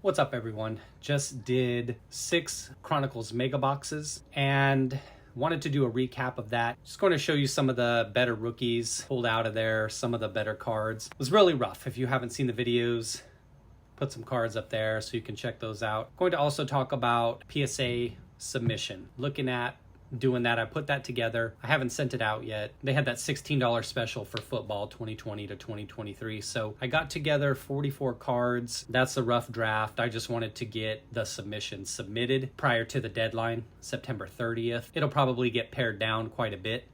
What's up, everyone? Just did 6 Chronicles mega boxes and wanted to do a recap of that. Just going to show you some of the better rookies pulled out of there, some of the better cards. It was really rough. If you haven't seen the videos, put some cards up there so you can check those out. Going to also talk about PSA submission. Looking at doing that, I put that together. I haven't sent it out yet. They had that $16 special for football 2020 to 2023. So I got together 44 cards. That's a rough draft. I just wanted to get the submission submitted prior to the deadline, September 30th. It'll probably get pared down quite a bit.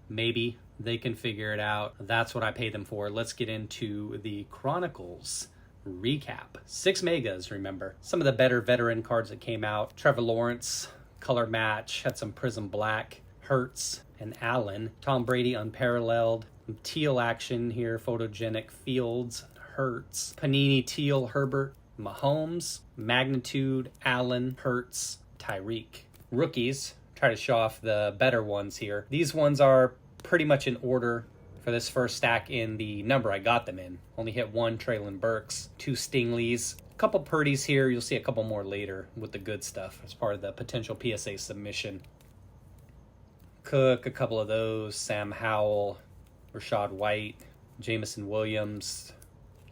Maybe they can figure it out. That's what I pay them for. Let's get into the Chronicles recap. 6 megas, remember. Some of the better veteran cards that came out. Trevor Lawrence, color match, had some Prism Black, Hurts, and Allen. Tom Brady, unparalleled. Teal action here, photogenic Fields, Hurts. Panini Teal, Herbert, Mahomes, Magnitude, Allen, Hurts, Tyreek. Rookies, try to show off the better ones here. These ones are pretty much in order for this first stack in the number I got them in. Only hit 1 Traylon Burks, 2 Stingleys, couple Purdy's here. You'll see a couple more later with the good stuff as part of the potential PSA submission. Cook, a couple of those. Sam Howell, Rashad White, Jamison Williams,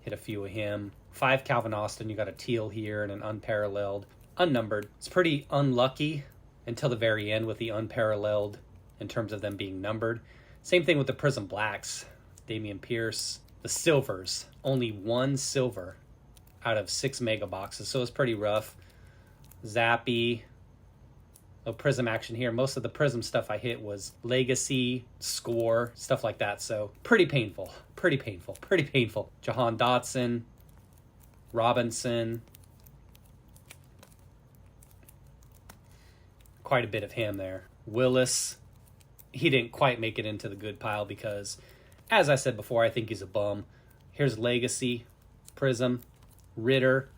hit a few of him. 5 Calvin Austin. You got a teal here and an unparalleled. Unnumbered. It's pretty unlucky until the very end with the unparalleled in terms of them being numbered. Same thing with the Prism Blacks. Damian Pierce. The silvers. Only 1 silver out of 6 mega boxes, so it's pretty rough. Zappy, no Prism action here. Most of the Prism stuff I hit was Legacy, Score, stuff like that, so pretty painful. Jahan Dotson, Robinson, quite a bit of him there. Willis, he didn't quite make it into the good pile because, as I said before, I think he's a bum. Here's Legacy, Prism. Ritter,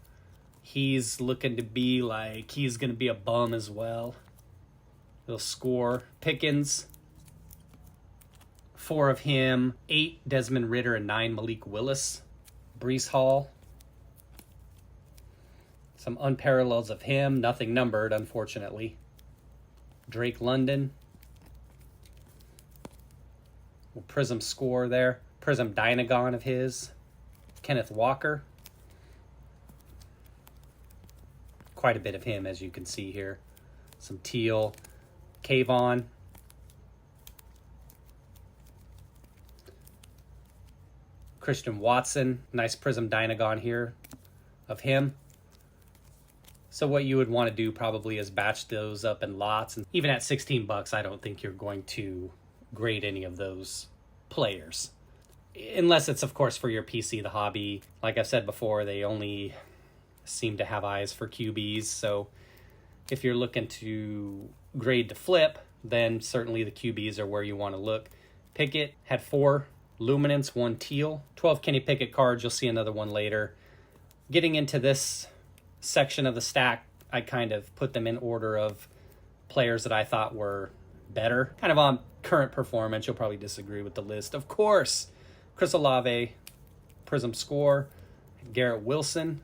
he's looking to be like he's going to be a bum as well. He'll score. Pickens, 4 of him, 8 Desmond Ritter and 9 Malik Willis. Breece Hall, some unparallels of him, nothing numbered, unfortunately. Drake London, Prism score there. Prism Dynagon of his. Kenneth Walker. Quite a bit of him, as you can see here. Some teal. Kayvon. Christian Watson. Nice Prism Dynagon here of him. So what you would want to do probably is batch those up in lots. And even at $16, I don't think you're going to grade any of those players. Unless it's, of course, for your PC, the hobby. Like I've said before, they only seem to have eyes for QBs, so if you're looking to grade to flip, then certainly the QBs are where you want to look. Pickett had 4 Luminance, 1 teal, 12 Kenny Pickett cards. You'll see another one later. Getting into this section of the stack, I kind of put them in order of players that I thought were better, kind of on current performance. You'll probably disagree with the list. Of course, Chris Olave, Prism Score, Garrett Wilson,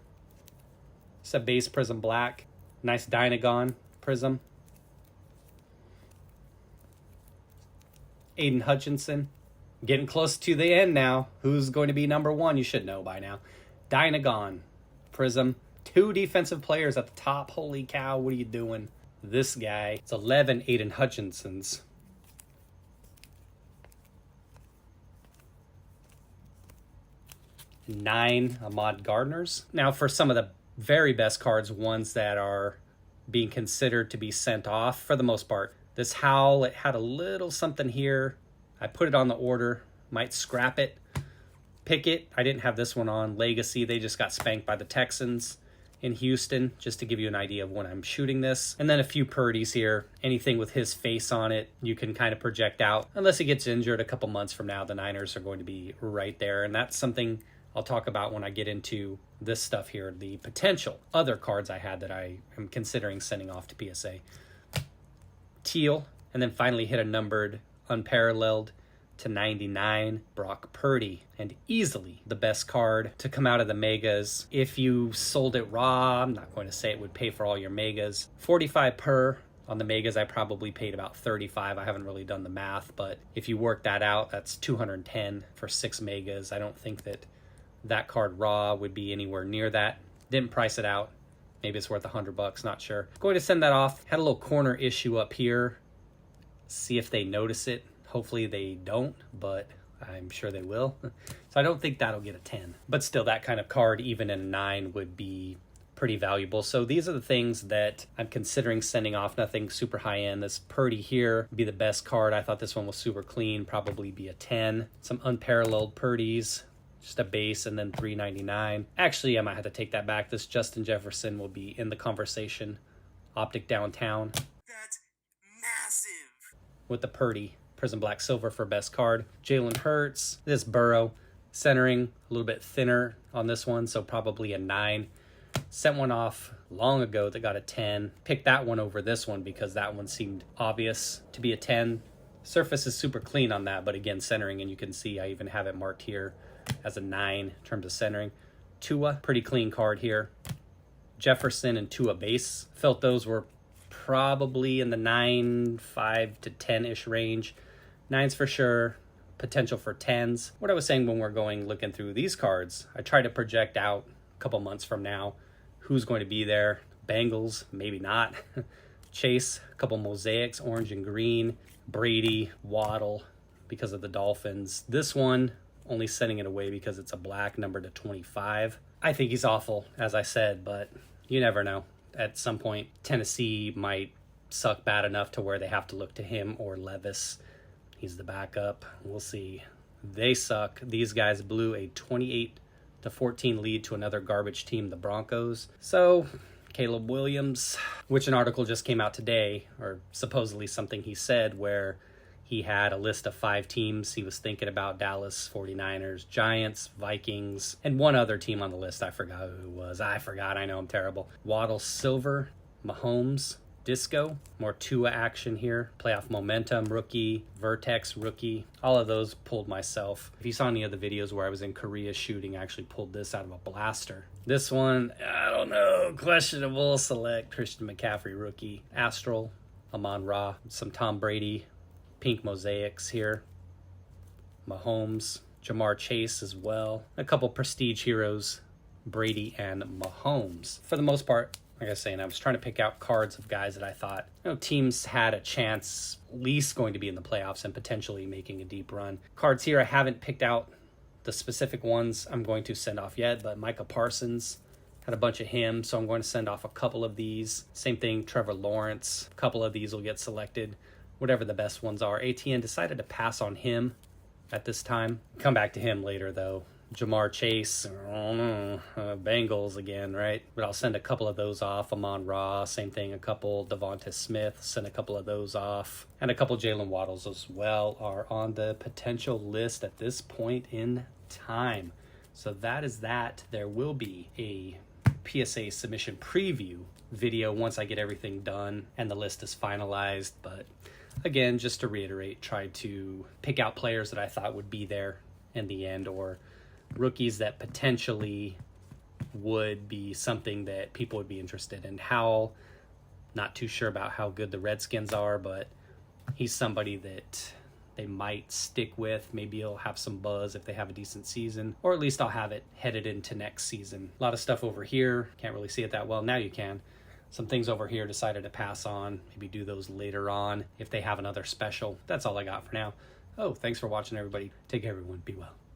it's a base Prism Black. Nice Dynagon Prism. Aiden Hutchinson. Getting close to the end now. Who's going to be number 1? You should know by now. Dynagon Prism. 2 defensive players at the top. Holy cow, what are you doing? This guy. It's 11 Aiden Hutchinsons. 9 Ahmad Gardners. Now for some of the very best cards, ones that are being considered to be sent off for the most part. This Howell, it had a little something here. I put it on the order, might scrap it. Pickett, I didn't have this one on. Legacy, they just got spanked by the Texans in Houston, just to give you an idea of when I'm shooting this. And then a few Purdy's here. Anything with his face on it, you can kind of project out. Unless he gets injured a couple months from now, the Niners are going to be right there. And that's something I'll talk about when I get into this stuff here, the potential other cards I had that I am considering sending off to PSA. Teal, and then finally hit a numbered unparalleled to 99, Brock Purdy, and easily the best card to come out of the megas. If you sold it raw, I'm not going to say it would pay for all your megas. 45 per. On the megas, I probably paid about 35. I haven't really done the math, but if you work that out, that's 210 for 6 megas. I don't think that card raw would be anywhere near that. Didn't price it out. Maybe it's worth $100, not sure. Going to send that off. Had a little corner issue up here. See if they notice it. Hopefully they don't, but I'm sure they will. So I don't think that'll get a 10. But still, that kind of card, even in a 9, would be pretty valuable. So these are the things that I'm considering sending off. Nothing super high end. This Purdy here would be the best card. I thought this one was super clean, probably be a 10. Some unparalleled Purdys, just a base, and then $3.99. Actually, I might have to take that back. This Justin Jefferson will be in the conversation. Optic Downtown. That's massive. With the Purdy, Prism Black Silver for best card. Jalen Hurts. This Burrow, centering a little bit thinner on this one, so probably a 9. Sent one off long ago that got a 10. Picked that one over this one because that one seemed obvious to be a 10. Surface is super clean on that, but again, centering, and you can see I even have it marked here as a 9 in terms of centering. Tua, pretty clean card here. Jefferson and Tua base. Felt those were probably in the 9, 5 to 10-ish range. 9s for sure. Potential for 10s. What I was saying when we're looking through these cards, I try to project out a couple months from now who's going to be there. Bengals, maybe not. Chase, a couple mosaics, orange and green. Brady, Waddle, because of the Dolphins. This one, only sending it away because it's a black, number to 25. I think he's awful, as I said, but you never know. At some point, Tennessee might suck bad enough to where they have to look to him or Levis. He's the backup. We'll see. They suck. These guys blew a 28-14 lead to another garbage team, the Broncos. So, Caleb Williams, which an article just came out today, or supposedly something he said, where he had a list of 5 teams he was thinking about: Dallas, 49ers, Giants, Vikings, and one other team on the list. I forgot who it was. I know I'm terrible. Waddle Silver, Mahomes, Disco, more Tua action here. Playoff Momentum rookie, Vertex rookie. All of those pulled myself. If you saw any of the videos where I was in Korea shooting, I actually pulled this out of a blaster. This one, I don't know, questionable. Select Christian McCaffrey rookie. Astral, Amon-Ra, some Tom Brady, pink mosaics here. Mahomes, Jamar Chase as well. A couple prestige heroes, Brady and Mahomes. For the most part, like I was saying, I was trying to pick out cards of guys that I thought, teams had a chance at least going to be in the playoffs and potentially making a deep run. Cards here, I haven't picked out the specific ones I'm going to send off yet, but Micah Parsons, had a bunch of him, so I'm going to send off a couple of these. Same thing, Trevor Lawrence. A couple of these will get selected, whatever the best ones are. ATN decided to pass on him at this time. Come back to him later, though. Jamar Chase, I don't know, Bengals again, right? But I'll send a couple of those off. Amon-Ra, same thing, a couple. Devonta Smith, send a couple of those off. And a couple Jalen Waddles as well are on the potential list at this point in time. So that is that. There will be a PSA submission preview video once I get everything done and the list is finalized. But again, just to reiterate, try to pick out players that I thought would be there in the end, or rookies that potentially would be something that people would be interested in. Howell, not too sure about how good the Redskins are, but he's somebody that they might stick with. Maybe he'll have some buzz if they have a decent season, or at least I'll have it headed into next season. A lot of stuff over here. Can't really see it that well. Now you can. Some things over here decided to pass on. Maybe do those later on if they have another special. That's all I got for now. Oh, thanks for watching, everybody. Take care, everyone. Be well.